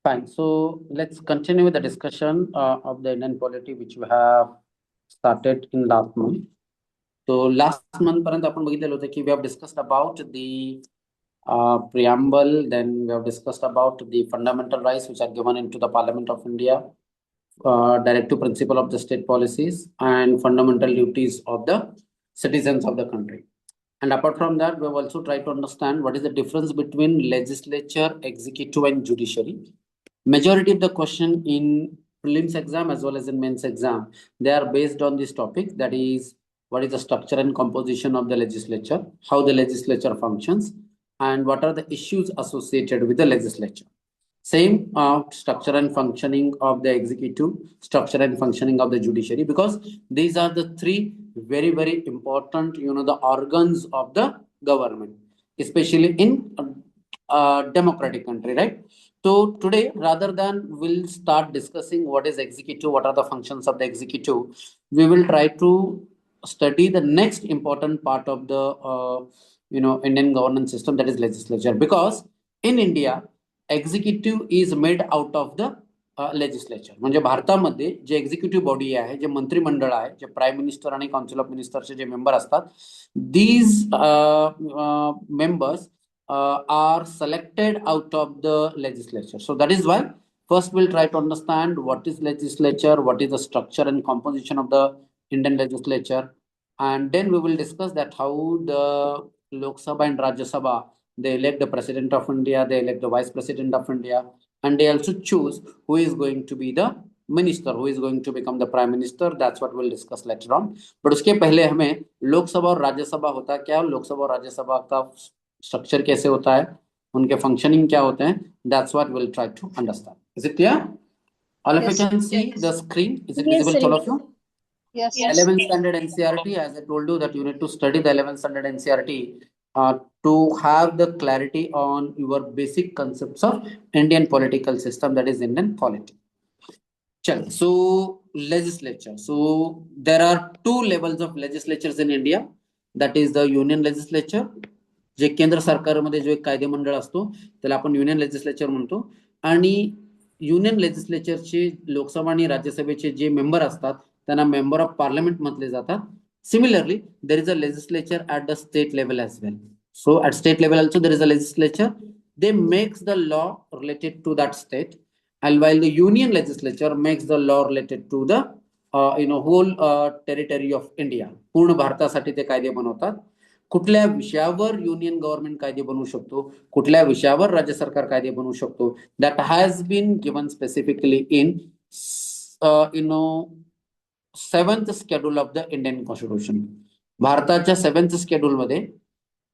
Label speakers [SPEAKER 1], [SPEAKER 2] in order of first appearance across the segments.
[SPEAKER 1] Fine. So let's continue with the discussion of the Indian polity, which we have started in last month. So last month पर्यंत आपण बघितलेलं होतं की we have discussed about the preamble, then we have discussed about the fundamental rights which are given into the Parliament of India, directive principle of the state policies, and fundamental duties of the citizens of the country. And apart from that, we have also tried to understand what is the difference between legislature, executive, and judiciary. Majority of the question in prelims exam as well as in mains exam, they are based on this topic, that is, what is the structure and composition of the legislature, how the legislature functions, and what are the issues associated with the legislature. Same structure and functioning of the executive, structure and functioning of the judiciary, because these are the three very, very important, the organs of the government, especially in a democratic country, right? So today, rather than we'll start discussing what is executive, what are the functions of the executive, we will try to study the next important part of the Indian governance system, that is legislature. Because in India, executive is made out of the legislature. म्हणजे भारतामध्ये जे executive body आहे, जे मंत्रिमंडळ आहे, जे prime minister आणि council of मिनिस्टरचे J member असतात, these members are selected out of the legislature. So that is why first we'll try to understand what is legislature, what is the structure and composition of the Indian legislature, and then we will discuss that how the Lok Sabha and Rajya Sabha, they elect the president of India, they elect the vice president of India, and they also choose who is going to be the minister, who is going to become the prime minister. That's what we'll discuss later on. But उसके पहले हमें लोकसभा और राज्यसभा होता क्या, लोकसभा और राज्यसभा का structure कैसे होता है, उनके फंक्शनिंग क्या होते हैं, that's what we'll try to understand. Is it clear? All of you can see the screen. Is it visible to all of you?
[SPEAKER 2] Yes.
[SPEAKER 1] 11th standard NCRT, as I told you that you need to study the 11th standard NCRT to have the clarity on your basic concepts of Indian political system, that is Indian polity. So legislature. So there are two levels of legislatures in India. That is the union legislature, जे केंद्र सरकारमध्ये जो एक कायदेमंडळ असतो त्याला आपण union legislature म्हणतो, आणि union लेजिस्लेचरचे Lok Sabha आणि राज्यसभेचे जे मेंबर असतात त्यांना मेंबर ऑफ पार्लमेंट म्हटले जातात. Similarly, there is a legislature at the state level as well. So at state level also there is a legislature. They makes the law related to that state, and while the union legislature makes the law related to the whole territory of India. पूर्ण भारतासाठी ते कायदे बनवतात. कुठल्या विषयावर union government कायदे बनवू शकतो, कुठल्या विषयावर राज्य सरकार कायदे बनवू शकतो, that has been given specifically in 7th schedule of the Indian Constitution. भारताच्या 7th schedule मध्ये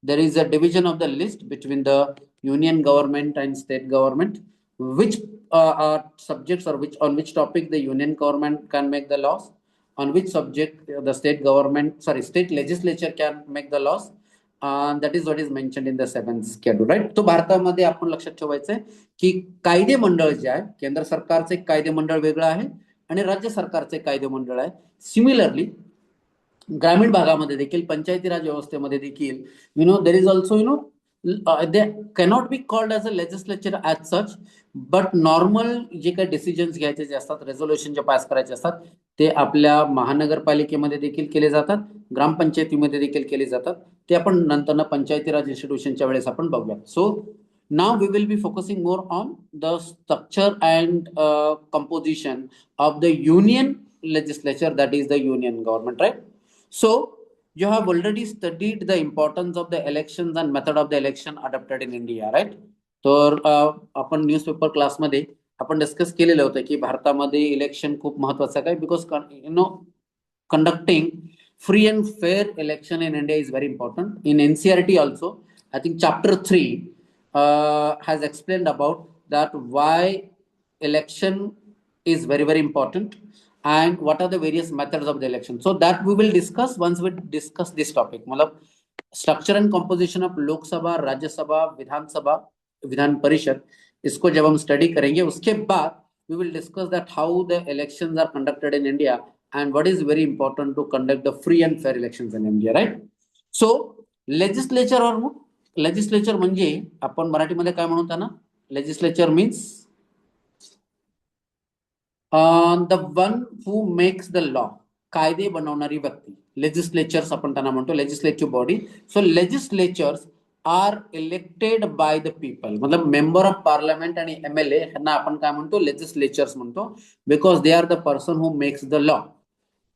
[SPEAKER 1] there is a division of the list between the union government and state government, which are subjects or on which topic the union government can make the laws, on which subject the state legislature can make the laws. That is what is mentioned in the 7th schedule, right? तो भारतामध्ये आपण लक्षात ठेवायचं की कायदे मंडळ जे आहे, केंद्र सरकारचे कायदे मंडळ वेगळं आहे आणि राज्य सरकारचे कायदे मंडळ आहे. सिमिलरली ग्रामीण भागामध्ये देखील, पंचायती राज व्यवस्थेमध्ये देखील, there is also they cannot be called as a legislature as such, but normal जे काही डिसिजन्स घ्यायचे जे असतात, रेझोल्युशन जे पास करायचे असतात, ते आपल्या महानगरपालिकेमध्ये देखील केले जातात, ग्रामपंचायतीमध्ये देखील केले जातात. ते आपण नंतर पंचायती राज इन्स्टिट्यूशनच्या वेळेस आपण बघूया. सो now we will be focusing more on the structure and composition of the union legislature, that is the union government, right? So you have already studied the importance of the elections and method of the election adopted in India, right? तर आपण newspaper क्लासमध्ये आपण discuss केलेलं होतं की भारतामध्ये election खूप महत्वाचं आहे, because conducting free and fair election in India is very important. In NCRT also, I think chapter 3 has explained about that why election is very, very important and what are the various methods of the election. So that we will discuss once we discuss this topic. मतलब structure and composition of Lok Sabha, Rajya Sabha, Vidhan Sabha, Vidhan Parishad, इसको जब हम study करेंगे उसके बाद we will discuss that how the elections are conducted in India and what is very important to conduct the free and fair elections in India, right? So legislature और legislature म्हणजे आपण मराठीमध्ये काय म्हणू त्यांना? Legislature means the one who makes the law. कायदे बनवणारी व्यक्ती. लेजिस्लेचर्स आपण त्यांना म्हणतो, legislative body. So legislatures are elected by the people. मतलब मेंबर ऑफ पार्लमेंट आणि MLA यांना आपण काय म्हणतो? लेजिस्लेचर्स म्हणतो. Because they are the person who makes the law.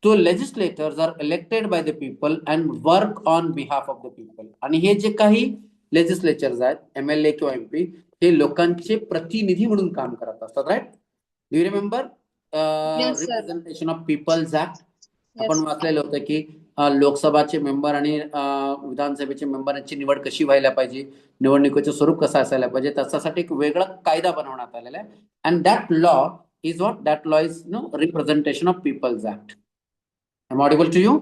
[SPEAKER 1] तो legislators are elected by the people and work on behalf of the people. आणि हे जे काही लेजिस्लेचर्स आहेत, MLA किंवा MP, हे लोकांचे प्रतिनिधी म्हणून काम करत असतात. Right? Do you remember representation of people's act? आपण वाचलेलं होतं की लोकसभाचे मेंबर आणि विधानसभेचे मेंबर यांची निवड कशी व्हायला पाहिजे, निवडणुकीचं स्वरूप कसं असायला पाहिजे, त्याच्यासाठी एक वेगळा कायदा बनवण्यात आलेला आहे. And that law is what? That law is representation of people's act. I'm audible to you?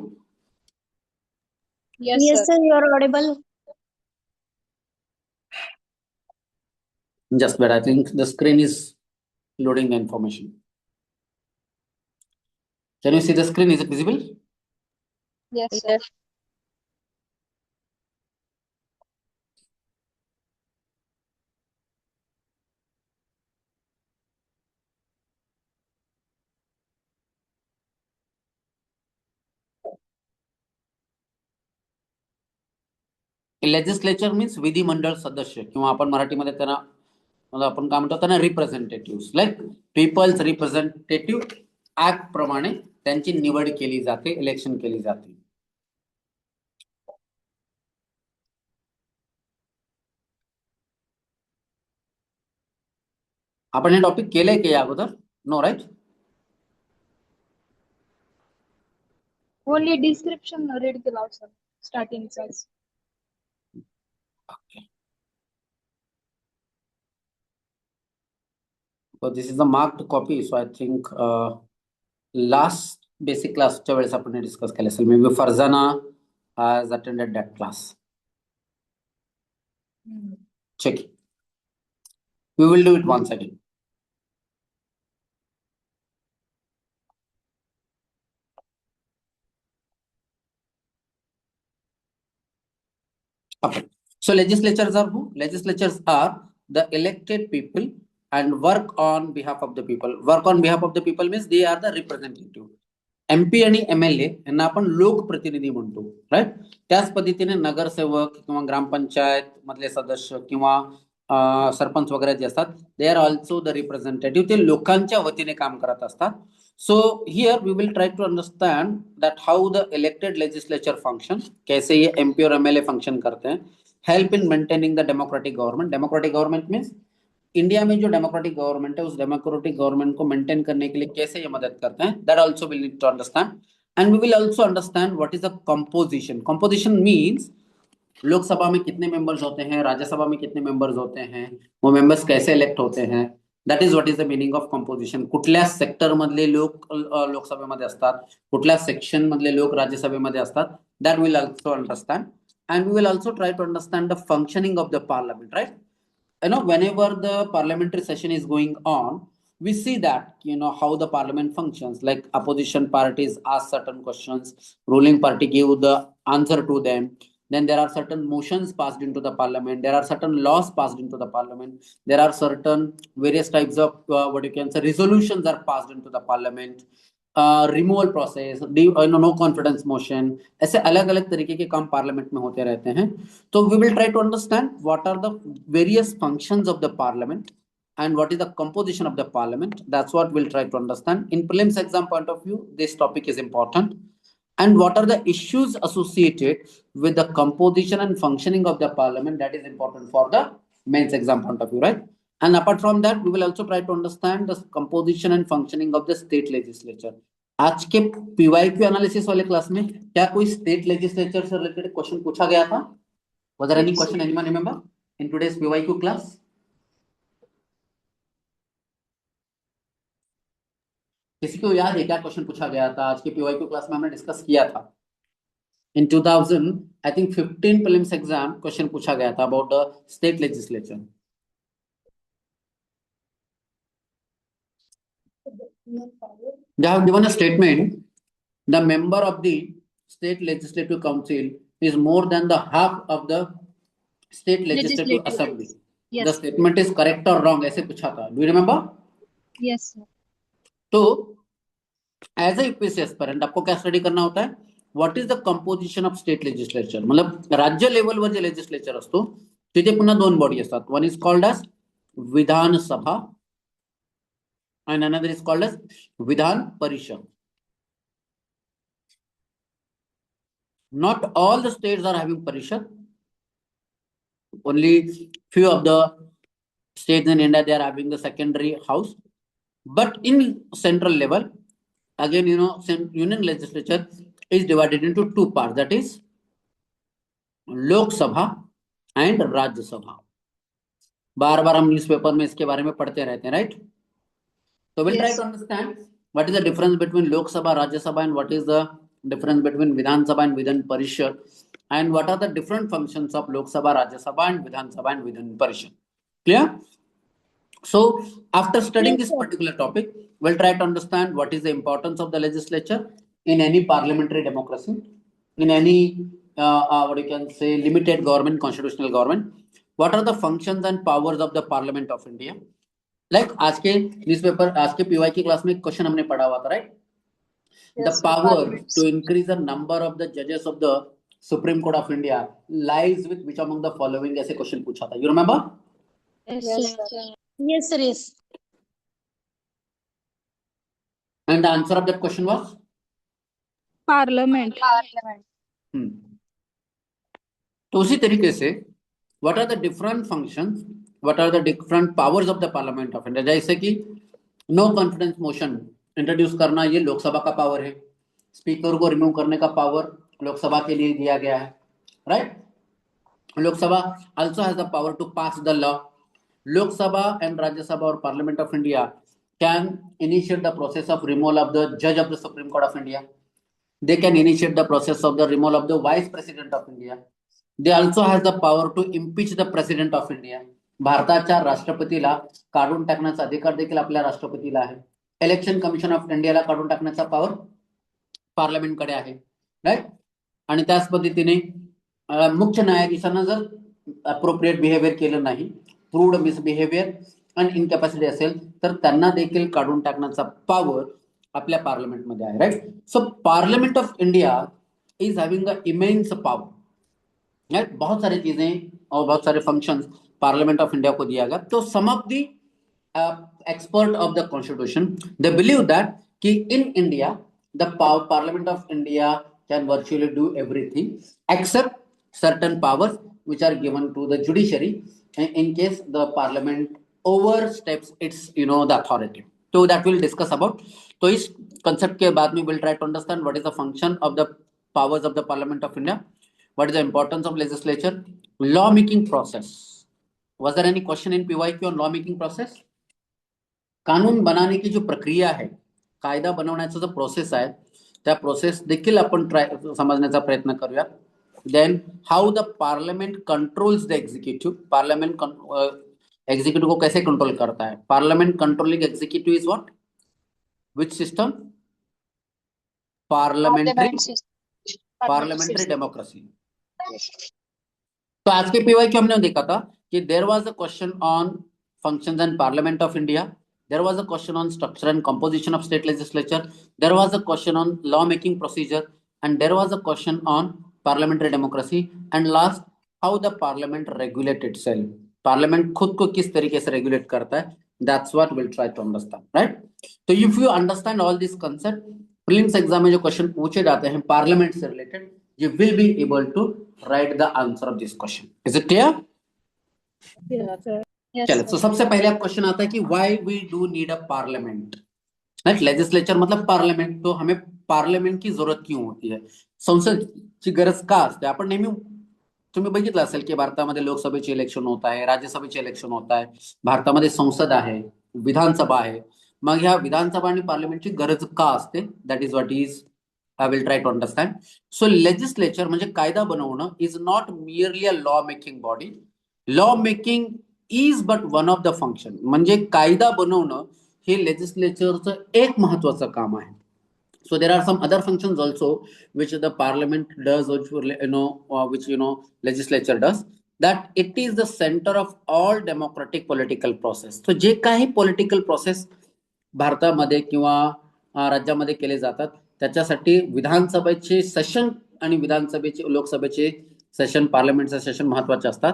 [SPEAKER 2] Yes, sir, you are audible.
[SPEAKER 1] Just wait, I think the screen is loading the information. Can you see the screen? Is it visible?
[SPEAKER 2] Yes, sir.
[SPEAKER 1] Legislature means विधिमंडळ सदस्य, किंवा आपण मराठीमध्ये त्यांना आपण काय म्हणतो त्यांना representative. Like people's representative act प्रमाणे त्यांची निवड केली जाते, इलेक्शन केली जाते. आपण हे टॉपिक केलंय की या अगोदर? No, right?
[SPEAKER 2] Only description read केला sir, starting says.
[SPEAKER 1] Okay. So this is a marked copy, so I think last basic क्लासच्या वेळेस आपण डिस्कस केलं असेल. May be Farzana has attended that class. Check it. We will do it once again. Okay. So legislatures are who? Legislatures are the elected people and work on behalf of the people. Work on behalf of the people means they are the representative. MP आणि MLA यांना आपण लोकप्रतिनिधी म्हणतो. Right? त्याच पद्धतीने नगरसेवक किंवा ग्रामपंचायत मधले सदस्य किंवा सरपंच वगैरे जे असतात, they are also the representative. ते लोकांच्या वतीने काम करत असतात. So here we will try to understand that how the elected legislature function, कैसे ये MP और MLA फंक्शन करते हैं. Help in maintaining the democratic government. Democratic government means India में जो डेमोक्रेटिक गवर्नमेंट है, उस डेमोक्रेटिक गवर्नमेंट को मेंटेन करने के लिए कैसे ये मदद करते हैं, that also will need to understand. And we will also understand what is the composition. Composition means Lok Sabha में कितने मेंबर्स होते हैं, राज्यसभा में कितने मेंबर्स होते हैं, वो मेंबर्स कैसे इलेक्ट होते हैं. That is what is the meaning of composition. कुठल्या सेक्टर मधले लोक लोकसभेमध्ये असतात, कुठल्या सेक्शन मधले लोक राज्यसभेमध्ये असतात, that will also understand. And we will also try to understand the functioning of the parliament. Right? Whenever the parliamentary session is going on, we see that how the parliament functions. Like opposition parties ask certain questions, ruling party give the answer to them. Then there are certain motions passed into the parliament, there are certain laws passed into the parliament, there are certain various types of what you can say resolutions are passed into the parliament. Removal process, no confidence motion, ऐसे अलग अलग तरीके के काम parliament में होते रहते हैं. तो we will try to understand what are the various functions of the parliament and what is the composition of the parliament. That's what we'll try to understand. In prelims exam point of view, this topic is important. And what are the issues associated with the composition and functioning of the parliament, that is important for the mains exam point of view, right? And apart from that, we will also try to understand the composition and functioning of the state legislature. आज के PYQ analysis वाले class में क्या कोई state legislature से related question पूछा गया था? Was there any question anyone remember in today's PYQ class? किसी को याद है क्या क्वेश्चन पूछा गया था? आज के PYQ क्लास में हमने डिस्कस किया था. In 2000, I think 15 prelims exam question पूछा गया था about the state legislature. They have given a statement. The member of the state legislative council is more than the half of the state legislative assembly.
[SPEAKER 2] Yes.
[SPEAKER 1] The statement is correct और wrong ऐसे पूछा था. Do you remember?
[SPEAKER 2] Yes, sir.
[SPEAKER 1] तो as a UPSC aspirant आपको क्या study करना होता है? What is the composition of state legislature. मतलब राज्य लेवलवर जे लेजिस्लेचर असतो तिथे पुन्हा दोन बॉडी असतात. One is called as Vidhan Sabha and another is called as Vidhan Parishad. Not all the states are having Parishad. Only few of the states in India, they are having the secondary house. But in central level, again, union legislature is divided into two parts. That is Lok Sabha and Rajya Sabha. बार बार हम newspaper में इसके बारे में पढ़ते रहते हैं, right? So we'll try to understand what is the difference between Lok Sabha, Rajya Sabha, and what is the difference between Vidhan Sabha and Vidhan Parishad, and what are the different functions of Lok Sabha, Rajya Sabha, and Vidhan Sabha and Vidhan Parishad. Clear? So after studying this particular topic, we'll try to understand what is the importance of the legislature in any parliamentary democracy, in any what you can say limited government, constitutional government. What are the functions and powers of the Parliament of India? Like आज के newspaper, आज के PY की class में एक question हमने पढ़ा हुआ था, right? The power to increase the number of the जजेस of the Supreme Court of India lies with which among the following, ऐसे क्वेश्चन पूछा था. You remember?
[SPEAKER 2] Yes, sir. Yes.
[SPEAKER 1] And the answer of that question was
[SPEAKER 2] Parliament.
[SPEAKER 1] तो उसी तरीके से what are the different functions, what are the different powers of the parliament of India. जैसे कि no confidence motion introduce करना, ये लोकसभा का power है. स्पीकर को रिमूव करने का पावर लोकसभा के लिए दिया गया है, right? Lok Sabha also has the power to pass the law. Lok Sabha and Rajya Sabha or Parliament of India can initiate the process of removal of the judge of the Supreme Court of India. They can initiate the process of the removal of the Vice President of India. They also has the power to impeach the President of India. भारताच्या राष्ट्रपतीला काढून टाकण्याचा अधिकार देखील आपल्या राष्ट्रपतीला आहे. Election commission of इंडियाला काढून टाकण्याचा पॉवर पार्लमेंटकडे आहे, राईट? आणि त्याच पद्धतीने मुख्य न्यायाधीशांना जर अप्रोप्रिएट बिहेवियर केलं नाही, प्रूव्ड मिसबिहेवियर आणि इनकॅपॅसिटी असेल तर त्यांना देखील काढून टाकण्याचा पॉवर आपल्या पार्लमेंटमध्ये आहे, right? So parliament of India is having a immense power, right? बहुत सारी चीजें और बहुत सारे फंक्शंस पार्लियामेंट ऑफ इंडिया को दिया गया. तो some of the expert of the constitution they believe that कि in India the parliament of India can virtually do everything except certain powers which are given to the judiciary in case the parliament oversteps its the authority. So that we'll discuss about. तो इस concept के बाद में we'll try to understand what is the function of the powers of the Parliament of India, what is the importance of legislature, law making process. Was there any question in PYQ on law making process? कानून बनाने की जो प्रक्रिया आहे, कायदा बनवण्याचा जो process आहे, त्या प्रोसेस देखील आपण समजण्याचा प्रयत्न करूया. Then how the parliament controls the executive. Parliament executive को कैसे कंट्रोल करता है? Parliament controlling executive is what? Which system? Parliamentary democracy. तो आज के पीवाई को हमने देखा था कि there was a question on functions and Parliament of India. There was a question on structure and composition of state legislature. There was a question on law making procedure, and there was a question on parliamentary democracy, and last how the parliament regulate itself. Parliament खुद को किस तरीके से regulate करता है, that's what we'll try to understand, right? तो if you understand all this concept, prelims exam में जो question पूछे जाते हैं parliament से related, you will be able to write the answer of this question. Is it clear?
[SPEAKER 2] Yes, sir. Yes,
[SPEAKER 1] चलो, तो सबसे पहले आप क्वेश्चन आता है कि why we do need a parliament, right? Legislature मतलब पार्लियामेंट. तो हमें पार्लियामेंट की जरूरत क्यों होती आहे, संसदची गरज का असते? आपण नेहमी तुम्ही बघितलं असेल की भारतामध्ये लोकसभेचे इलेक्शन होत आहे, राज्यसभेचे इलेक्शन होत आहे, भारतामध्ये संसद आहे, विधानसभा आहे. मग ह्या विधानसभा आणि पार्लियामेंटची गरज का असते? That is what is I will try to understand. So legislature म्हणजे कायदा बनवणं is not merely a law making body. Law making is but one of the function. म्हणजे कायदा बनवणं हे लेजिस्लेचरचं एक महत्वाचं काम आहे. So there are some other functions also which the parliament does, which which legislature does. that it is the center of all democratic political process. So जे काही political process भारतामध्ये किंवा राज्यामध्ये केले जातात त्याच्यासाठी विधानसभेचे सेशन आणि विधानसभेचे लोकसभेचे सेशन पार्लियामेंटचे सेशन महत्वाचे असतात.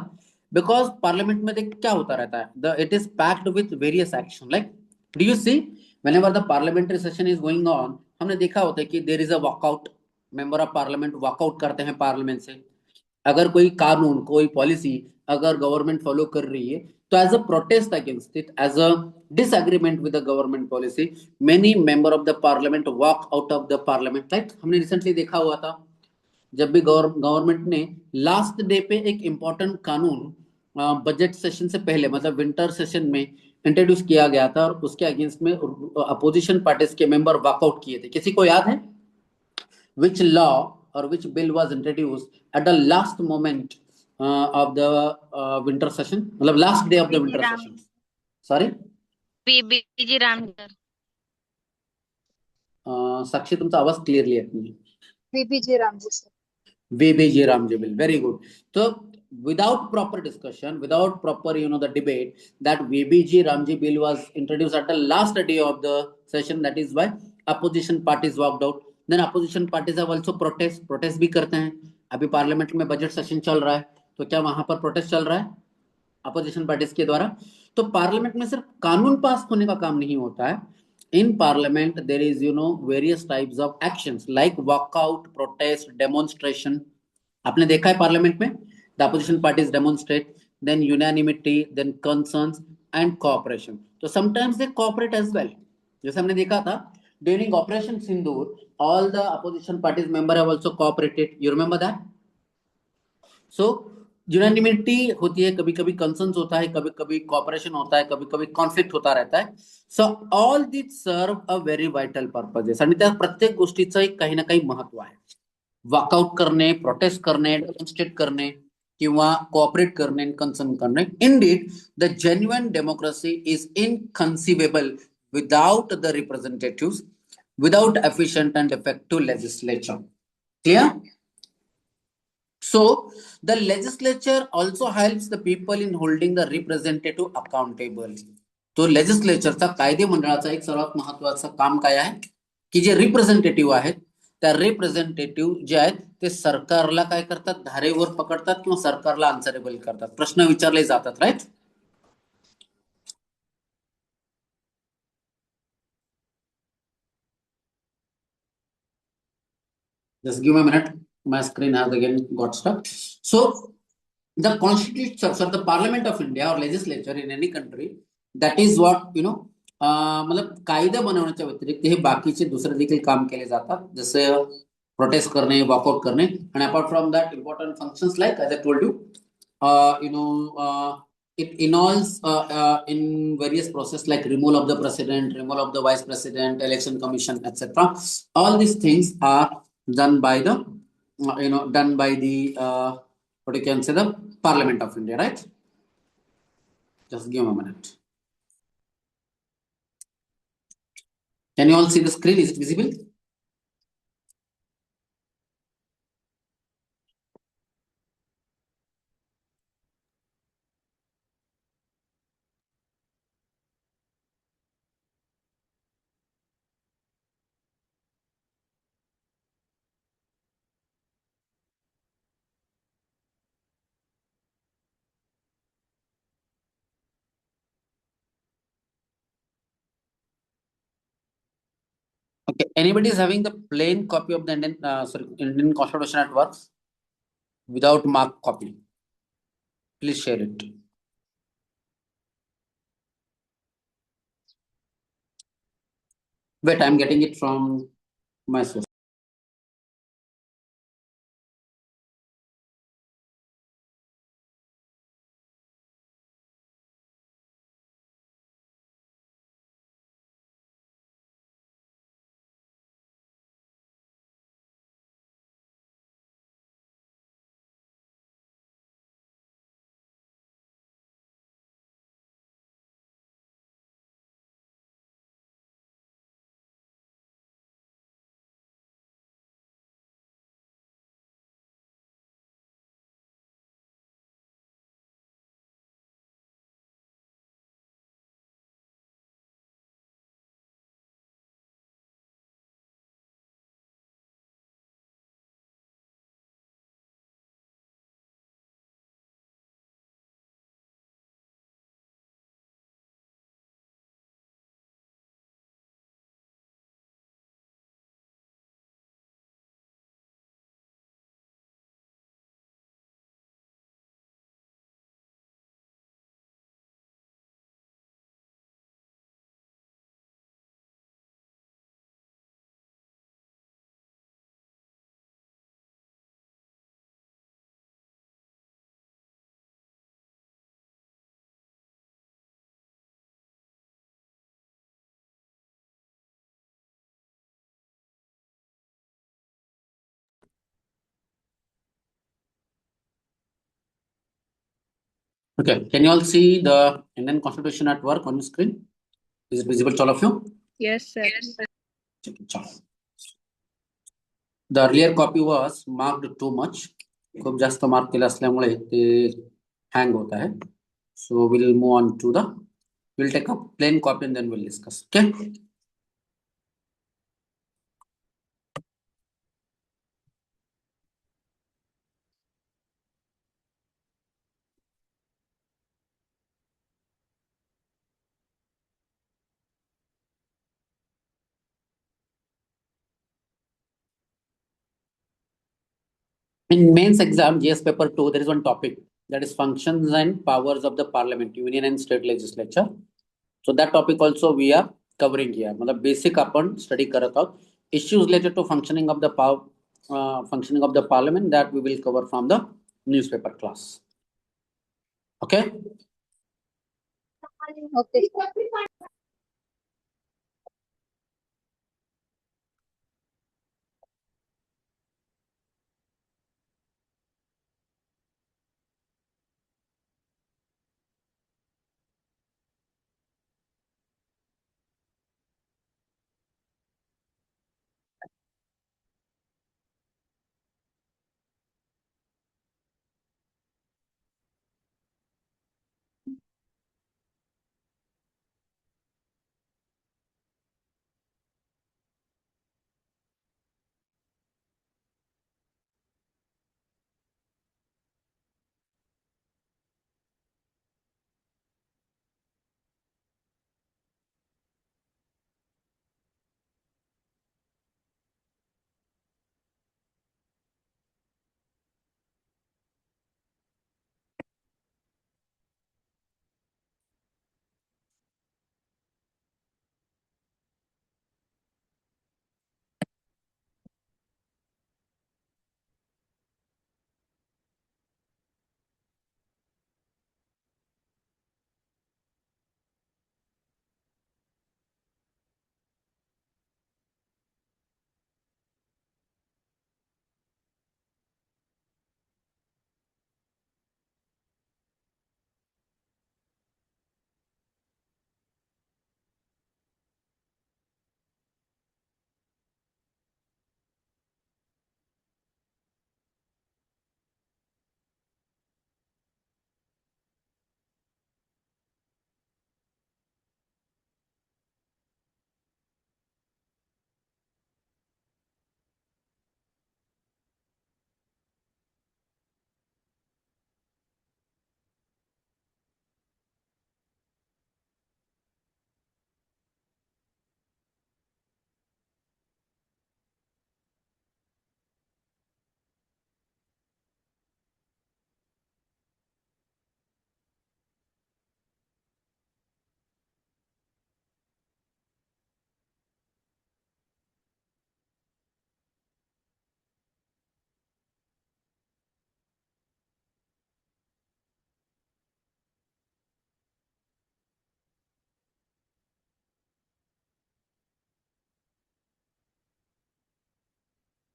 [SPEAKER 1] बिकॉज पार्लियामेंट में क्या होता रहता है, the it is packed with various action. Like do you see when the parliamentary session is going on, हमने देखा होता है कि there is a walkout, member of parliament walkout करते हैं पार्लियामेंट से. अगर कोई कानून कोई पॉलिसी अगर गवर्नमेंट फॉलो कर रही है तो as a protest against it, as a disagreement with the government policy, many member of the parliament walk out of the parliament. Like हमने रिसेंटली देखा हुआ था जब भी गवर्नमेंट ने लास्ट डे पे एक इंपॉर्टेंट कानून बजट सेशन से पहले मतलब विंटर सेशन में इंट्रोड्यूस किया गया था और उसके अगेंस्ट में अपोजिशन पार्टीज के मेंबर वॉकआउट किए थे. किसी को याद है which law or which bill was introduced at the last moment of the winter session, मतलब last day of the winter session? Sorry,
[SPEAKER 3] बीबीजी रामकर.
[SPEAKER 1] साक्षी तुमचा आवाज क्लिअरली येत नाही.
[SPEAKER 2] VPG Ramji sir.
[SPEAKER 1] VBG Ramji bill, very good. So without proper discussion, without proper the debate, that VBG Ramji bill was introduced at the last day of the session. That is why opposition parties walked out. Then opposition parties have also protest भी करते हैं. अभी parliament में budget session चल रहा है तो क्या वहां पर प्रोटेस्ट चल रहा है अपोजिशन पार्टीज के द्वारा? तो पार्लियामेंट में सिर्फ कानून पास होने का काम नहीं होता है. In parliament there is various types of actions like walkout, protest, demonstration. आपने देखा है पार्लियामेंट में the opposition parties demonstrate, then unanimity, then concerns and cooperation. तो sometimes they cooperate as well. जैसे हमने देखा था during operation Sindoor, all the opposition parties member have also cooperated. You remember that? So unanimity होती है, कभी कभी concerns होता है, कभी कभी कॉपरेशन होता है, कभी कभी कॉन्फ्लिक्ट होता रहता है. So all this serve a very vital purposes आणि त्या प्रत्येक गोष्टीचं एक काही ना काही महत्व आहे. वॉकआउट करणे, प्रोटेस्ट करणे, डेमॉन्स्ट्रेट करणे किंवा कोऑपरेट करणे, कन्सर्न करणे. Indeed the genuine democracy is inconceivable without the representatives, without efficient and effective legislature. Clear? So the legislature also helps the people in holding the representative accountable. तो लेजिस्लेचरचा कायदे मंडळाचा एक सर्वात महत्वाचं काम काय आहे की जे रिप्रेझेंटेटिव्ह आहेत त्या रिप्रेझेंटेटिव्ह जे आहेत ते सरकारला काय करतात, धारेवर पकडतात किंवा सरकारला आन्सरेबल करतात, प्रश्न विचारले जातात. Right? Just give me a minute. My screen has again got stuck. So the constitution or the parliament of India or legislature in any country, that is what मतलब कायदा बनवण्याच्या व्यतिरिक्त हे बाकीचे दुसरे देखील काम केले जातात, जसे प्रोटेस्ट करणे, वॉकआउट करणे. आणि apart from that important functions like as I told you it involves in various process like removal of the president, removal of the vice president, election commission, etc. All these things are done by the done by the what you can say the Parliament of India, right? Just give me a minute. Can you all see the screen? Is it visible? Okay. Anybody is having the plain copy of the Indian Constitution at work without marked copy? Please share it. Wait, I'm getting it from my source. Okay, can you all see the Indian Constitution at work on your screen? Is it visible to all of you?
[SPEAKER 3] Yes, sir.
[SPEAKER 1] The earlier copy was marked too much. खूप जास्त mark केलं असल्यामुळे ते hang होत आहे. So we'll move on to we'll take a plain copy and then we'll discuss. Okay. In mains exam, GS paper 2, there is one topic that is functions and powers of the parliament, union and state legislature. So that topic also we are covering here. मतलब basic आपण study करत आहोत. Issues related to functioning of the functioning of the parliament that we will cover from the newspaper class. Okay.
[SPEAKER 2] Okay.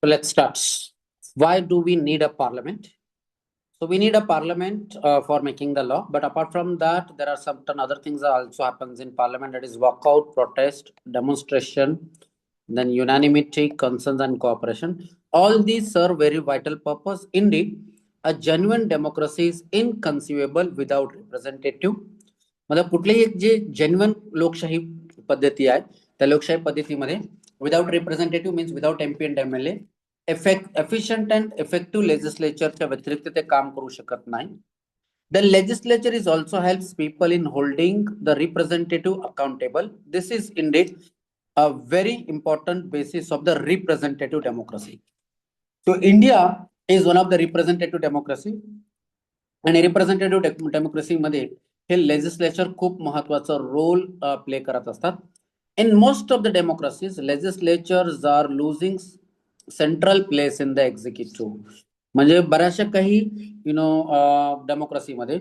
[SPEAKER 1] So let's start. Why do we need a parliament? So we need a parliament for making the law. But apart from that, there are certain other things that also happens in parliament. That is walkout, protest, demonstration, then unanimity, consensus, and cooperation. All these serve very vital purpose. Indeed, a genuine democracy is inconceivable without representative. मतलब कुठलीही एक जे genuine लोकशाही पद्धती आहे त्या लोकशाही पद्धतीमध्ये without representative means without MP and MLA efficient and effective legislatureच्या व्यतिरिक्त ते काम करू शकत नाही. The legislature is also helps people in holding the representative accountable. This is indeed a very important basis of the representative democracy. So India is one of the representative democracy आणि representative democracy मध्ये हे लेजिस्लेचर खूप महत्वाचा role play करत असतात. In most of the democracies legislatures are losing central place in the executive. म्हणजे बऱ्याचशा काही डेमोक्रेसीमध्ये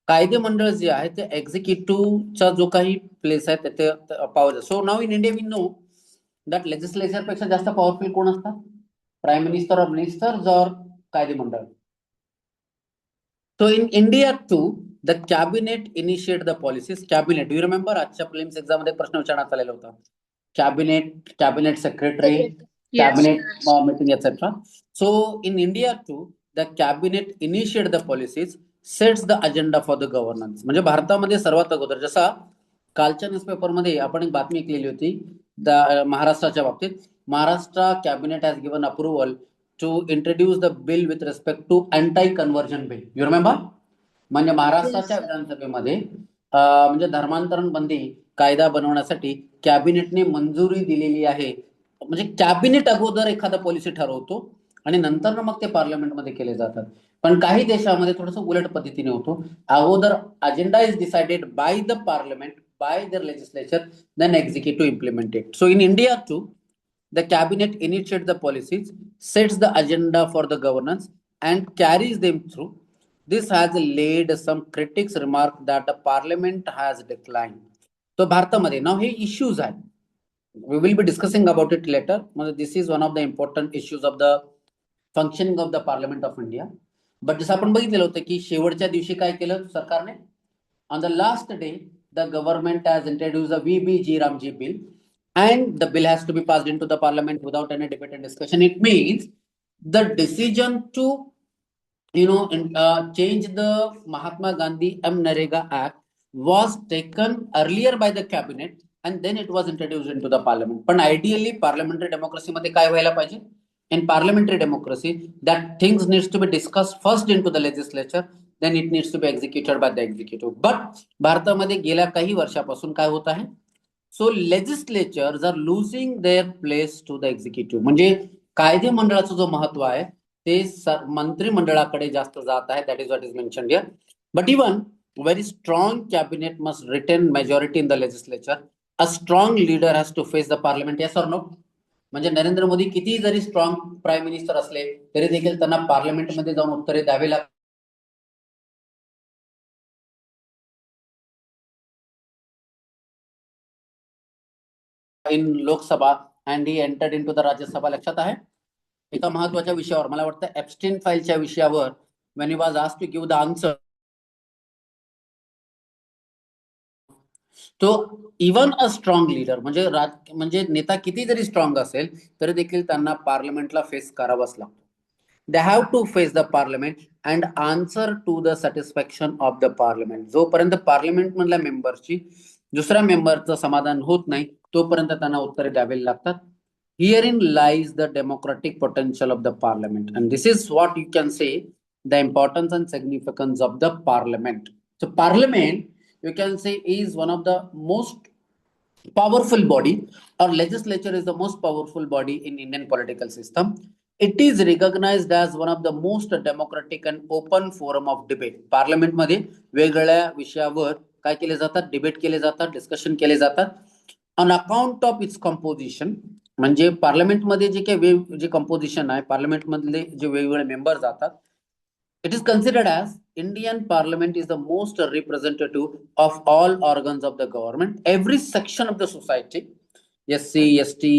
[SPEAKER 1] कायदे मंडळ जे आहे ते एक्झिक्युटिव्हचा जो काही प्लेस आहे ते पावलं. So now in India we know that legislature पेक्षा जास्त पॉवरफुल कोण असतात? प्राईम मिनिस्टर ऑर मिनिस्टर जर कायदे मंडळ. So in India too, the cabinet initiate the policies. Cabinet, you remember आजच्या प्रिलिम्स एक्झाम मध्ये प्रश्न विचारण्यात आलेला होता. Cabinet secretary, cabinet meeting etcetera. So in India too the cabinet initiate the policies, sets the agenda for the governance. म्हणजे भारतामध्ये सर्वात अगोदर, जसा कालच्या न्यूजपेपरमध्ये आपण एक बातमी ऐकलेली होती महाराष्ट्राच्या बाबतीत, Maharashtra cabinet has given approval to introduce the bill with respect to anti conversion bill. You remember? म्हणजे महाराष्ट्राच्या विधानसभेमध्ये म्हणजे धर्मांतरण बंदी कायदा बनवण्यासाठी कॅबिनेटने मंजुरी दिलेली आहे. म्हणजे कॅबिनेट अगोदर एखादा पॉलिसी ठरवतो आणि नंतर मग ते पार्लमेंटमध्ये केले जातात. पण काही देशामध्ये थोडस उलट पद्धतीने होतो. अगोदर agenda is decided by the parliament, by the legislature, then executive implement it. So in India too, the cabinet initiates the policies, sets the agenda for the governance and carries them through. This has led some critics remark that the parliament has declined. So भारतामध्ये now हे issues आहेत. We will be discussing about it later. This is one of the important issues of the functioning of the Parliament of India. But जसं आपण बघितलेलं होतं की शेवटच्या दिवशी काय केलं सरकारने? On the last day, the government has introduced a VBG Ramji bill, and the bill has to be passed into the parliament without any debate and discussion. It means the decision to, change the Mahatma Gandhi Narega Act was taken earlier by the cabinet, and then it was introduced into the parliament. But ideally, parliamentary democracy मध्ये काय व्हायला पाहिजे? In parliamentary democracy, that things needs to be discussed first into the legislature, then it needs to be executed by the executive. But भारतामध्ये गेल्या काही वर्षापासून काय होत आहे? So legislatures are losing their place to the executive. म्हणजे कायदे मंडळाचं जो महत्व आहे ते मंत्रिमंडळाकडे जास्त जात आहे. That is what is mentioned here. But even very strong cabinet must retain majority in the legislature. A strong leader has to face the parliament. Yes or no? म्हणजे नरेंद्र मोदी किती जरी स्ट्रॉंग प्राईम मिनिस्टर असले तरी देखील त्यांना पार्लमेंटमध्ये जाऊन उत्तरे द्यावी लागतात. In Lok Sabha and he entered in to the Rajya Sabha. लक्षात आहे? एका महत्वाच्या विषयावर, मला वाटतं एप्स्टीन फाईलच्या विषयावर, when he was asked to give the answer, तो इवन अ स्ट्रॉंग लीडर म्हणजे नेता किती जरी स्ट्रॉंग असेल तरी देखील त्यांना पार्लमेंटला फेस करावंच लागतं. They have to face the parliament and answer to the satisfaction of the parliament. जोपर्यंत पार्लमेंट मधल्या मेंबरची दुसऱ्या मेंबरचं समाधान होत नाही तोपर्यंत त्यांना उत्तरे द्यावी लागतात. Herein lies the democratic potential of the parliament, and this is what you can say the importance and significance of the parliament. So parliament, you can say, is one of the most powerful body, or legislature is the most powerful body in Indian political system. It is recognized as one of the most democratic and open forum of debate. Parliament मध्ये वेगवेगळ्या विषयावर काय केले जातात? Debate केले जातात, discussion केले जातात. On account of its composition, म्हणजे पार्लमेंटमध्ये जे काही जे कंपोजिशन आहे, पार्लमेंट मधले जे वेगवेगळे मेंबर जातात, it is considered as Indian Parliament is the most representative of all organs of the government. Every section of the society, SC, ST,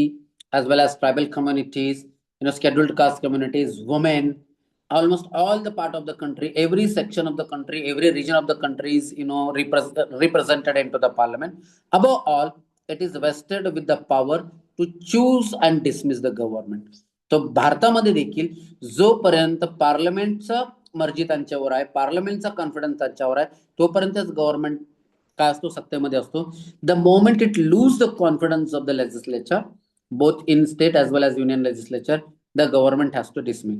[SPEAKER 1] as well as tribal communities, scheduled caste communities, women, almost all the part of the country, every section of the country, every region of the country is, represented into the parliament. Above all, it is vested with the power to choose and dismiss the government. तो भारतामध्ये देखील जोपर्यंत पार्लमेंटचा मर्जी त्यांच्यावर आहे, पार्लमेंटचा confidence त्यांच्यावर आहे, तोपर्यंतच गव्हर्नमेंट काय असतो? सत्तेमध्ये असतो. The moment it lose the confidence of the legislature, both in state as well as union legislature, the government has to dismiss.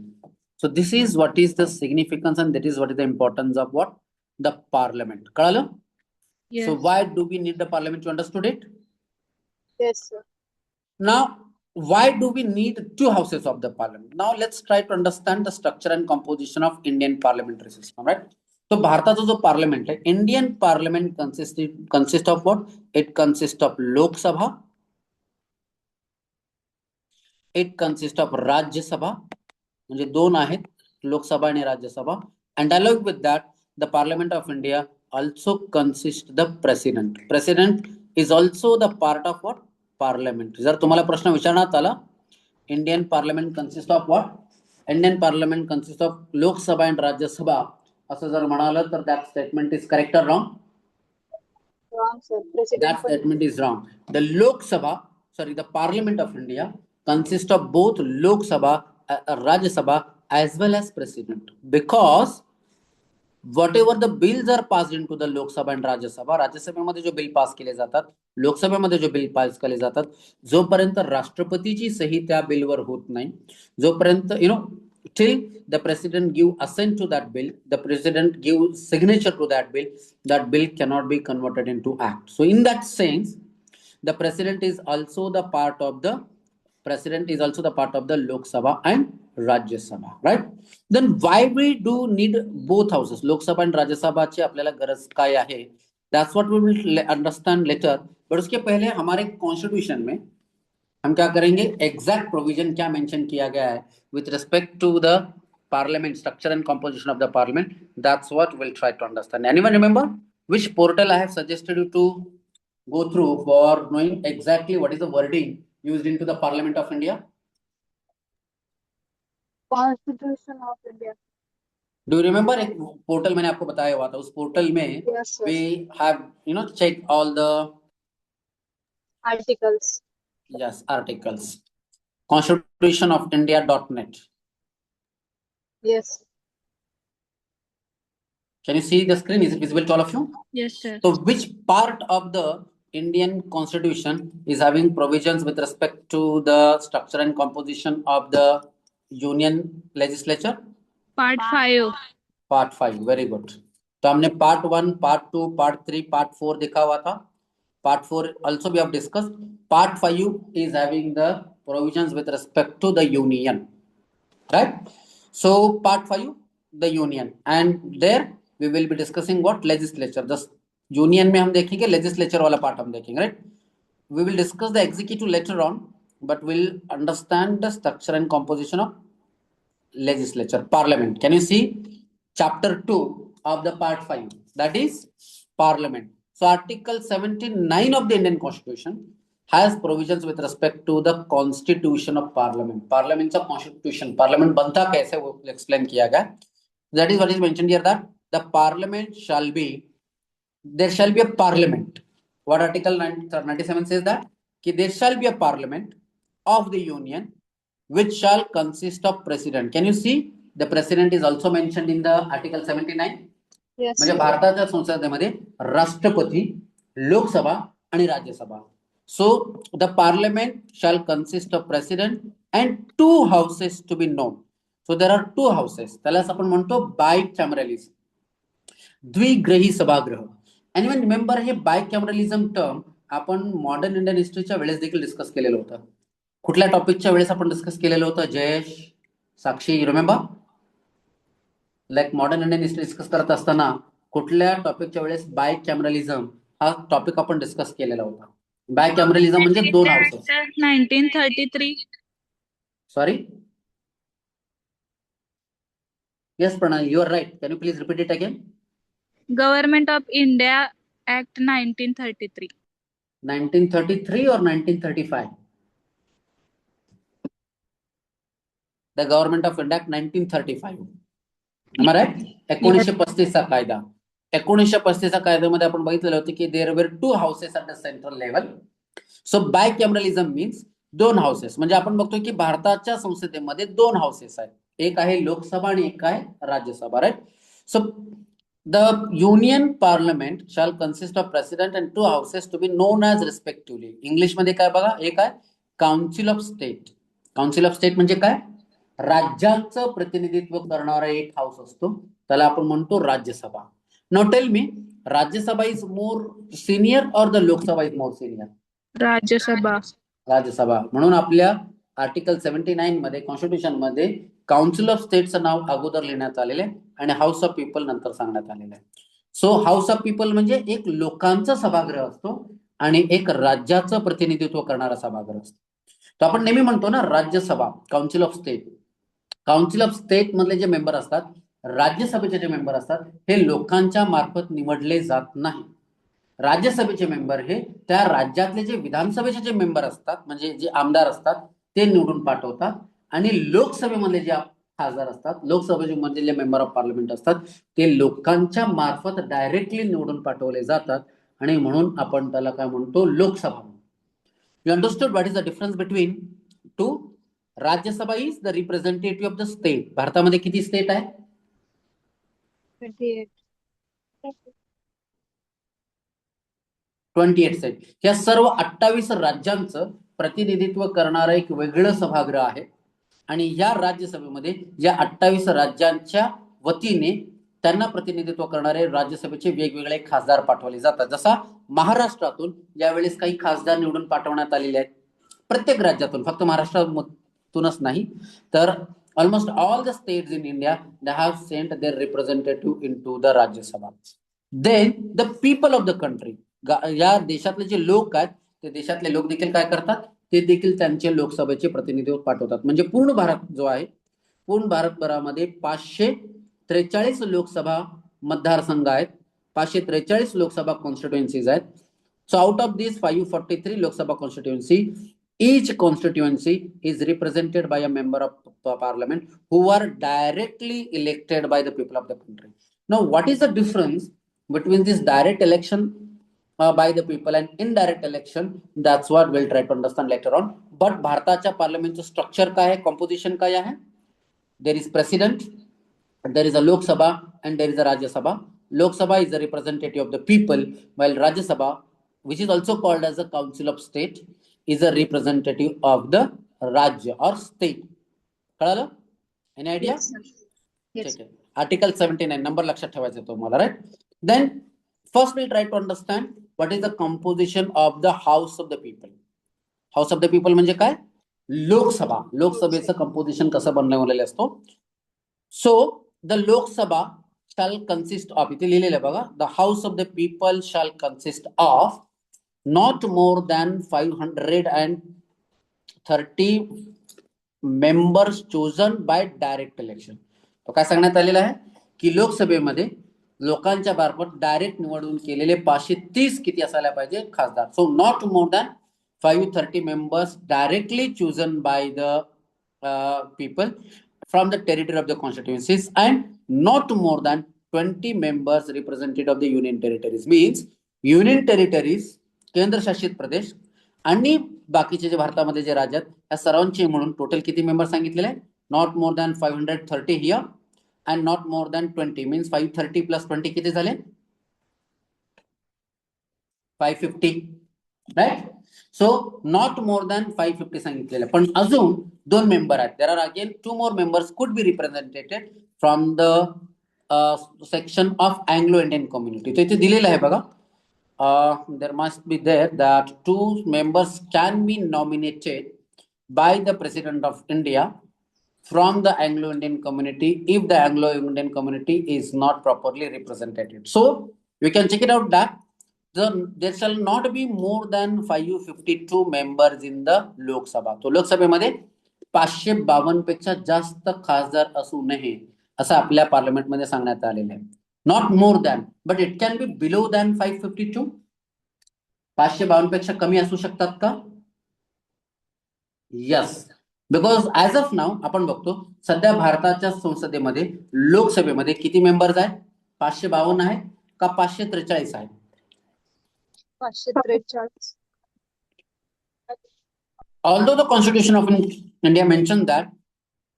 [SPEAKER 1] So this is what is the significance and that is what is the importance of what? The parliament. कळालं?
[SPEAKER 2] Yes.
[SPEAKER 1] So why do we need the parliament? You understood it?
[SPEAKER 2] Yes, sir.
[SPEAKER 1] Now, why do we need two houses of the parliament? Now let's try to understand the structure and composition of Indian parliamentary system, right? So भारताचा जो parliament आहे, Indian parliament consist of what? It consists of Lok Sabha, it consists of राज्य सभा, म्हणजे दोन आहेत, लोकसभा आणि Rajya Sabha. And along with that, the Parliament of India also consists the president. President is also the part of what? Parliament. जर तुम्हाला प्रश्न विचारण्यात आला, Indian Parliament consists of what? Indian Parliament consists of Lok Sabha and Rajya Sabha, असं जर म्हणालं तर that statement is correct or wrong?
[SPEAKER 2] Wrong, sir. President
[SPEAKER 1] That statement is wrong. The Lok Sabha, sorry, the Parliament of India consists of both Lok Sabha, Rajya Sabha as well as President, because whatever the bills are passed into the Lok Sabha and Rajya Sabha, राज्यसभेमध्ये जो bill pass केले जातात, लोकसभेमध्ये जो bill pass केले जातात, जोपर्यंत राष्ट्रपतीची सही त्या बिलवर होत नाही, जोपर्यंत till the president give assent to that bill, the president give signature to that bill cannot be converted into act. So in that sense, the president is also the part of the Lok Sabha and Rajya Sabha, right? Then why we do need both houses, Lok Sabha and Rajya Sabha ची आपल्याला गरज काय आहे? That's what we will understand later. But उसके पहले हमारे constitution में हम क्या करेंगे, एग्जैक्ट प्रोविजन क्या मेंशन किया गया है with respect to the parliament structure and composition of the parliament. That's what will try to understand. Anyone remember which portal I have suggested you to go through for knowing exactly what is the wording used into the Parliament of India?
[SPEAKER 2] Constitution of India.
[SPEAKER 1] Do you remember एक portal मैंने आपको बताया हुआ था, उस portal में
[SPEAKER 2] Yes, sir.
[SPEAKER 1] we have check all the
[SPEAKER 2] Articles.
[SPEAKER 1] yes articles. constitutionofindia.net.
[SPEAKER 2] Yes.
[SPEAKER 1] Can you see the screen? Is it visible to all of you?
[SPEAKER 3] Yes, sir.
[SPEAKER 1] So which part of the Indian Constitution is having provisions with respect to the structure and composition of the Union Legislature?
[SPEAKER 3] Part 5.
[SPEAKER 1] Part 5. Very good. तो हमने Part 1, Part 2, Part 3, Part 4 देखा हुआ था. Part 4 also we have discussed. Part 5 is having the provisions with respect to the Union. Right? So Part 5, the Union. And there we will be discussing what? Legislature. The Union में हम देखेंगे, legislature वाला part हम देखेंगे, right? We will discuss the executive later on, but we'll understand the structure and composition of legislature, parliament. Can you see chapter 2 of the part 5? That is parliament. So article 79 of the Indian Constitution has provisions with respect to the constitution of parliament. Parliament का constitution, parliament बनता कैसे वो explain किया गया. That is what is mentioned here, that the parliament shall be, there shall be a parliament. What article 97 says that? कि there shall be a parliament of the union which shall consist of president. Can you see the president is also mentioned in the article 79?
[SPEAKER 2] Yes.
[SPEAKER 1] म्हणजे भारताच्या संसदेमध्ये राष्ट्रपती, लोकसभा आणि Rajya Sabha. So the parliament shall consist of president and two houses to be known. So there are two houses. त्यालाच आपण म्हणतो bicameralism, द्विग्रही सभागृह. Anyone remember हे बायकॅमरलिझम term आपण modern Indian हिस्ट्रीच्या वेळेस देखील डिस्कस केलेलं होतं. कुठल्या टॉपिकच्या वेळेस आपण डिस्कस केलेलं होतं Jayesh, Sakshi, remember? Like modern Indian history discuss करत असताना कुठल्या टॉपिकच्या वेळेस बायकॅमरलिझम हा टॉपिक आपण डिस्कस केलेला होता. बायकॅमरलिझम म्हणजे दोन houses.
[SPEAKER 3] 1933.
[SPEAKER 1] Sorry, yes Pranay, you are right. Can you please repeat it again?
[SPEAKER 3] Government of India Act 1933.
[SPEAKER 1] 1933 or 1935? The Government of India Act 1935. Am I right? 1935 चा कायदा. 1935 च्या कायद्यामध्ये आपण बघितलेलं होतं की there were two houses at the central level. So bicameralism means दोन houses. म्हणजे आपण बघतोय की भारताच्या संसदेमध्ये दोन हाऊसेस आहेत, एक आहे लोकसभा आणि एक आहे Rajya Sabha, right? So the union parliament shall consist of president and two houses to be known as respectively. English मध्ये काय बघा, एक आहे council of state. Council of state म्हणजे काय? राज्याचं प्रतिनिधित्व करणारा एक हाऊस असतो, त्याला आपण म्हणतो Rajya Sabha. Now tell me, Rajya Sabha is more senior और the Lok Sabha is more senior?
[SPEAKER 3] Rajya Sabha.
[SPEAKER 1] Rajya Sabha. म्हणून आपल्या आर्टिकल 79 मध्ये कॉन्स्टिट्यूशन मध्ये काउन्सिल ऑफ स्टेटचं नाव अगोदर लिहिण्यात आलेलं आहे आणि हाऊस ऑफ पीपल नंतर सांगण्यात आलेलं आहे. सो हाऊस ऑफ पीपल म्हणजे एक लोकांचा सभागृह असतो आणि एक राज्याचं प्रतिनिधित्व करणारा सभागृह असतो. तर आपण नेहमी म्हणतो ना Rajya Sabha, council of state. Council of state मधले जे मेंबर असतात, राज्यसभेचे जे मेंबर असतात, हे लोकांच्या मार्फत निवडले जात नाही. राज्यसभेचे मेंबर हे त्या राज्यातले जे विधानसभेचे जे मेंबर असतात, म्हणजे जे आमदार असतात, ते निवडून पाठवतात आणि लोकसभेमध्ये जे खासदार असतात. लोकसभेचे म्हणजे जे मेंबर ऑफ पार्लमेंट असतात ते लोकांच्या मार्फत डायरेक्टली निवडून पाठवले जातात आणि म्हणून आपण त्याला काय म्हणतो, Lok Sabha. You understood what is the difference between two? Rajya Sabha is the representative of the state. भारतामध्ये किती स्टेट आहे?
[SPEAKER 2] 28.
[SPEAKER 1] 28 स्टेट. या सर्व 28 राज्यांचं प्रतिनिधित्व करणारं एक वेगळं सभागृह आहे आणि या राज्यसभेमध्ये या 28 राज्यांच्या वतीने त्यांना प्रतिनिधित्व करणारे राज्यसभेचे वेगवेगळे खासदार पाठवले जातात. जसा महाराष्ट्रातून यावेळेस काही खासदार निवडून पाठवण्यात आलेले आहेत प्रत्येक राज्यातून, फक्त महाराष्ट्रातूनच नाही तर almost all the states in India they have sent their representative in to the Rajya Sabha. Then the people of the country, या देशातले जे लोक आहेत ते देशातले लोक देखील काय करतात, ते देखील त्यांचे लोकसभेचे प्रतिनिधित्व पाठवतात. म्हणजे पूर्ण भारत जो आहे, पूर्ण भारतभरामध्ये 543 लोकसभा मतदारसंघ आहेत, 543 लोकसभा कॉन्स्टिट्युएन्सीज आहेत. So out of this 543 Lok Sabha constituency, each constituency is represented by a member of parliament who are directly elected by the people of the country. Now what is the difference between this direct election by the people and indirect election? That's what we'll try to understand later on. But भारताच्या पार्लमेंटचं structure काय आहे, composition काय आहे? There is president, there is a Lok Sabha and there is a Rajya Sabha. Lok Sabha is the representative of the people, while Rajya Sabha, which is also called as a council of state, is a representative of the Rajya or state. कळालं? Any idea?
[SPEAKER 2] Yes, sir. Yes.
[SPEAKER 1] ठीक आहे. Article 79 number लक्षात ठेवायचा तुम्हाला, right? Then first we'll try to understand what is the composition of the House of the People. House of the People म्हणजे काय? लोकसभा. लोकसभेचं composition कसं बनवलेलं असतो. So the Lok Sabha shall consist of, इथे लिहिलेलं आहे बघा, the House of the People shall consist of not more than 530 members chosen by direct election. तो काय सांगण्यात आलेलं आहे की लोकसभेमध्ये लोकांच्या मार्फत डायरेक्ट निवडून केलेले 530 किती असायला पाहिजे, खासदार. सो not more than 530 members directly chosen by the people from the territory of the constituencies and not more than 20 members representative of the union territories. Means union territories, केंद्रशासित प्रदेश आणि बाकीचे जे भारतामध्ये जे राज्य आहेत या सर्वांचे म्हणून टोटल किती मेंबर सांगितलेले आहे? Not more than 530 here and not more than 20. Means 530 plus 20 किती झाले? 550, right? So not more than 550 सांगितलेलं. पण अजून 2 मेंबर आहेत. There are again 2 more members could be represented from the section of Anglo Indian community. तो इथे दिलेलं आहे बघा. There must be there that 2 members can be nominated by the President of India from the Anglo-Indian community if the Anglo-Indian community is not properly represented. So we can check it out that there shall not be more than 552 members in the Lok Sabha. तो लोकसभेमध्ये 552 पेक्षा जास्त खासदार असू नये असं आपल्या पार्लमेंटमध्ये सांगण्यात आलेलं आहे. Not more than, but it can be below than 552. 552 पेक्षा कमी असू शकतात का? यस, बिकॉज ऍज ऑफ नाव आपण बघतो सध्या भारताच्या संसदेमध्ये लोकसभेमध्ये किती मेंबर्स आहेत? 552 आहे का 543 आहे?
[SPEAKER 2] 543.
[SPEAKER 1] Although the Constitution of India mentioned that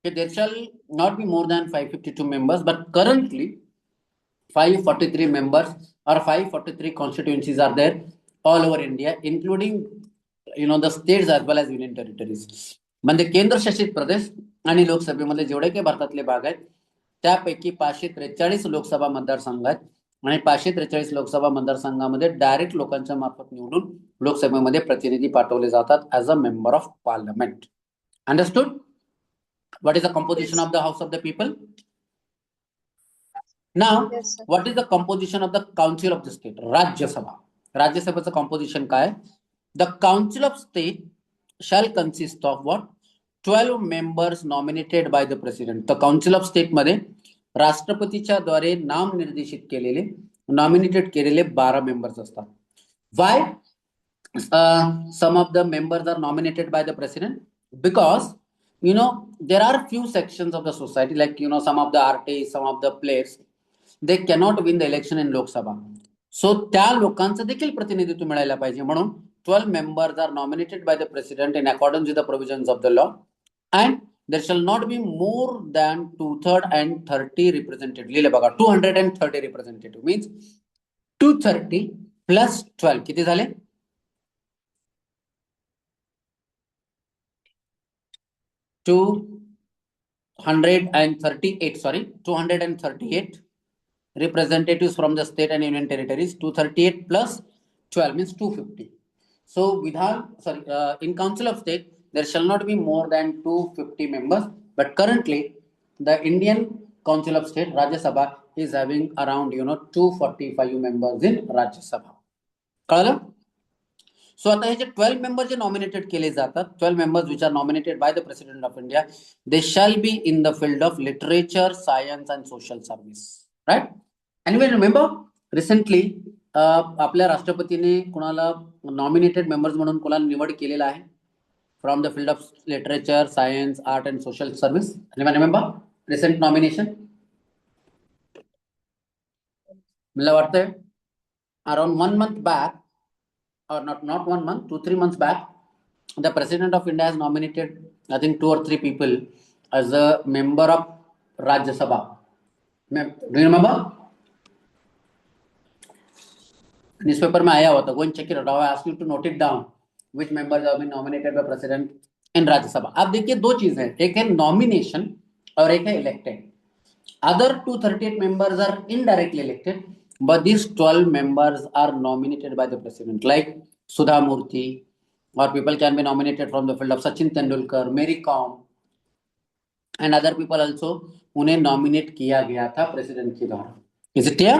[SPEAKER 1] there shall not be more than 552 members, but currently 543 members or 543 constituencies are there all over India, including the states as well as union territories. म्हणजे केंद्रशासित प्रदेश आणि लोकसभेमध्ये जेवढे काही भारतातले भाग आहेत त्यापैकी 543 लोकसभा मतदारसंघ आहेत आणि 543 लोकसभा मतदारसंघामध्ये डायरेक्ट लोकांच्या मार्फत निवडून लोकसभेमध्ये प्रतिनिधी पाठवले जातात as a member of parliament. Understood? What is the composition of the house of the people? Now,
[SPEAKER 2] Yes, sir.
[SPEAKER 1] what is the composition of the council of the state? Rajya Sabha. राज्यसभेचं composition काय? The council of state shall consist of what? 12 members nominated by the president. The council of state मध्ये राष्ट्रपतीच्या द्वारे नाम निर्देशित केलेले nominated केलेले 12 members असतात. Why some of the members are nominated by the president? Because there are few sections of the society, like, some of the artists, some of the players, they cannot win the election in Lok Sabha. So त्या लोकांचं देखील प्रतिनिधित्व मिळायला पाहिजे म्हणून 12 members are nominated by the president in accordance with the provisions of the law, and there shall not be more than 2/3 and 30 representative. लिहिले बघा, 230 representative means 230 plus 12 किती झाले? 238 representatives from the state and union territories. 238 plus 12 means 250. So in Council of State, there shall not be more than 250 members. But currently, the Indian Council of State, Rajya Sabha, is having around 245 members in Rajya Sabha. कळलं? So आता हे जे 12 members जे nominated केले जातात, 12 members which are nominated by the President of India, they shall be in the field of literature, science and social service. Right? Anyway, remember recently आपल्या राष्ट्रपतीने कुणाला nominated members म्हणून कुणाला निवड केलेला आहे from the field of literature, science, art and social service? Anyone remember recent nomination? मला वाटतंय around 1 month back, or not 1 month, 2-3 months back, the President of India has nominated, I think, 2 or 3 people as a member of Rajya Sabha. Do you remember? Newspaper में आया हुआ था. Go and check it out. I ask you to note it down. Which members have been nominated by President in Rajya Sabha. आप देखिए दो चीजें हैं, एक है nomination और एक है elected. Other 238 members are indirectly elected, but these 12 members are nominated by the President, like Sudha Murthy, or people can be nominated from the field of Sachin Tendulkar, Mary Kom, and other people also. उन्हें nominate किया गया था President के द्वारा. Is it clear?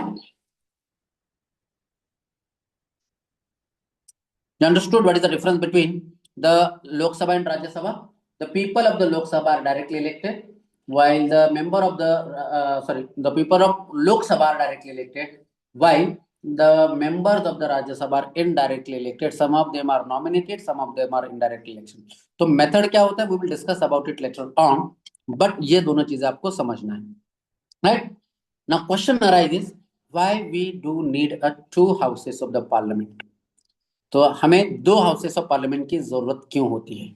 [SPEAKER 1] You understood what is the difference between the Lok Sabha and Rajya Sabha? The people of the Lok Sabha are directly elected, while the member of the people of Lok Sabha are directly elected, while the members of the Rajya Sabha are indirectly elected. Some of them are nominated, some of them are indirect election. तो method क्या होता है? We will discuss about it later on. But ये दोनों चीजें आपको समझना है, right? Now question arises, why we do need a 2 houses of the parliament? तो हमें 2 houses of parliament की जरूरत क्यों होती है?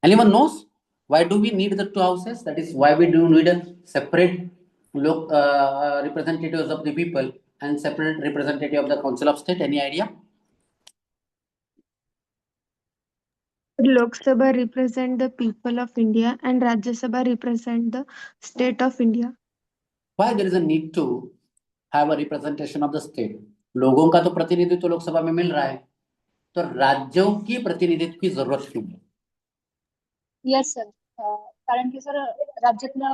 [SPEAKER 1] Anyone knows why do we need the 2 houses? That is, why we do need a separate representatives of the people and separate representative of the Council of State? Any idea?
[SPEAKER 4] Lok Sabha represent the people of India and Rajya Sabha represent the state of India.
[SPEAKER 1] Why there is a need to have a representation of the state? लोगों का तो प्रतिनिधित्व लोकसभा में मिल रहा है, तो राज्यों की प्रतिनिधित्व की जरूरत क्यों है?
[SPEAKER 2] येस सर, कारण की सर राज्यातलं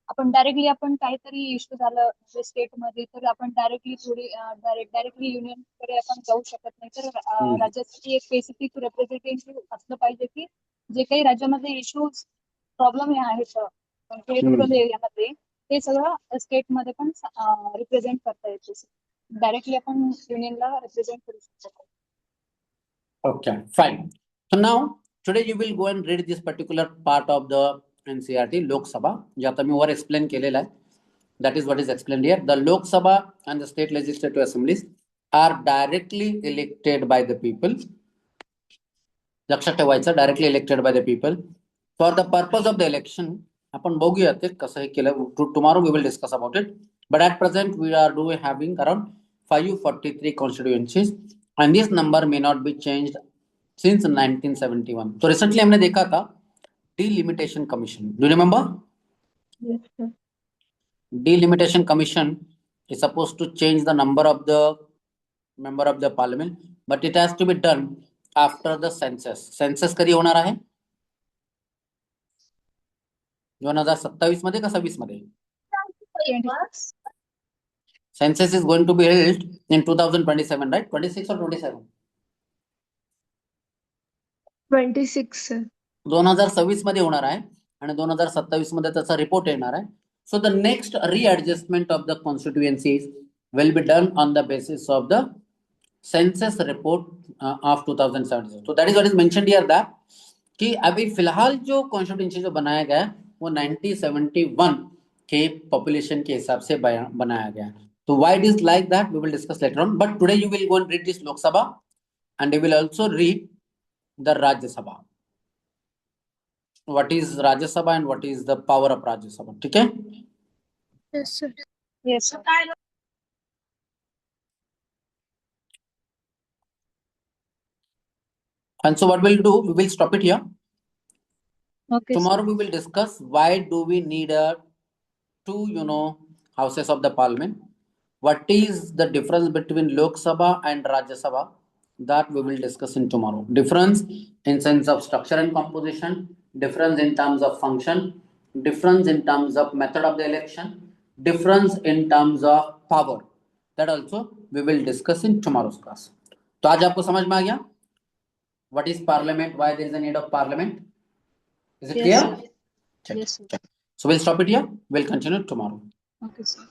[SPEAKER 2] आपण डायरेक्टली आपण काहीतरी इश्यू झालं म्हणजे स्टेट मध्ये तर आपण डायरेक्टली डायरेक्टली युनियन कडे आपण जाऊ शकत नाही, तर राज्यासाठी एक स्पेसिफिक रिप्रेझेंटेटिव्ह असलं पाहिजे की जे काही राज्यामध्ये इश्यूज प्रॉब्लेम आहेत रुरल एरियामध्ये ते सगळं स्टेट मध्ये पण रिप्रेझेंट करता येते. डायरेक्टली आपण युनियनला रिप्रेझेंट करू शकतो.
[SPEAKER 1] Okay, fine. So now today you will go and read this particular part of the NCERT Lok Sabha. जे आता मी वर explain केलेला आहे. That is what is explained here. The Lok Sabha and the state legislative assemblies are directly elected by the people. लक्षात ठेवायचं, directly elected by the people. For the purpose of the election, आपण बघूया ते कसं हे केलं. Tomorrow we will discuss about it. But at present we are having around 543 constituencies, and this number may not be changed since 1971. So recently हमने देखा था delimitation commission. Do you remember?
[SPEAKER 4] Yes, sir.
[SPEAKER 1] Delimitation commission is supposed to change the number of the member of the parliament, but it has to be done after the census. Census कधी होणार आहे? 2027 मध्ये का 26 मध्ये? Census is going to be held in 2027, right? 26 or 27?
[SPEAKER 4] 26, sir.
[SPEAKER 1] 2026 मध्ये होणार आहे आणि 2027 मध्ये त्याचा रिपोर्ट येणार आहे. So the next readjustment of the constituencies will be done on the basis of the census report of 2017. So that is what is mentioned here, that कि अभी फिलहाल जो कॉन्स्टिट्यूंसी जो बनाया गया है वो 1971 के पॉपुलेशन के हिसाब से बनाया गया है. तो why it is like that we will discuss later on, but today you will go and read this Lok Sabha and you will also read the Rajya Sabha. What is Rajya Sabha and what is the power of Rajya Sabha? ठीक है?
[SPEAKER 3] Yes, sir.
[SPEAKER 2] Yes, sir.
[SPEAKER 1] And so what we'll do, we will stop it here.
[SPEAKER 3] Okay,
[SPEAKER 1] Tomorrow
[SPEAKER 3] sir.
[SPEAKER 1] we will discuss why do we need two houses of the parliament. What is the difference between Lok Sabha and Rajya Sabha? That we will discuss in tomorrow. Difference in sense of structure and composition, difference in terms of function, difference in terms of method of the election, difference in terms of power. That also we will discuss in tomorrow's class. तो आज आपको समझ में आ गया? What is parliament? Why there is a need of parliament? Is it
[SPEAKER 2] Yes,
[SPEAKER 1] clear?
[SPEAKER 2] sir.
[SPEAKER 1] Check.
[SPEAKER 2] Yes, sir.
[SPEAKER 1] So we'll stop it here. We'll continue tomorrow.
[SPEAKER 2] Okay, sir.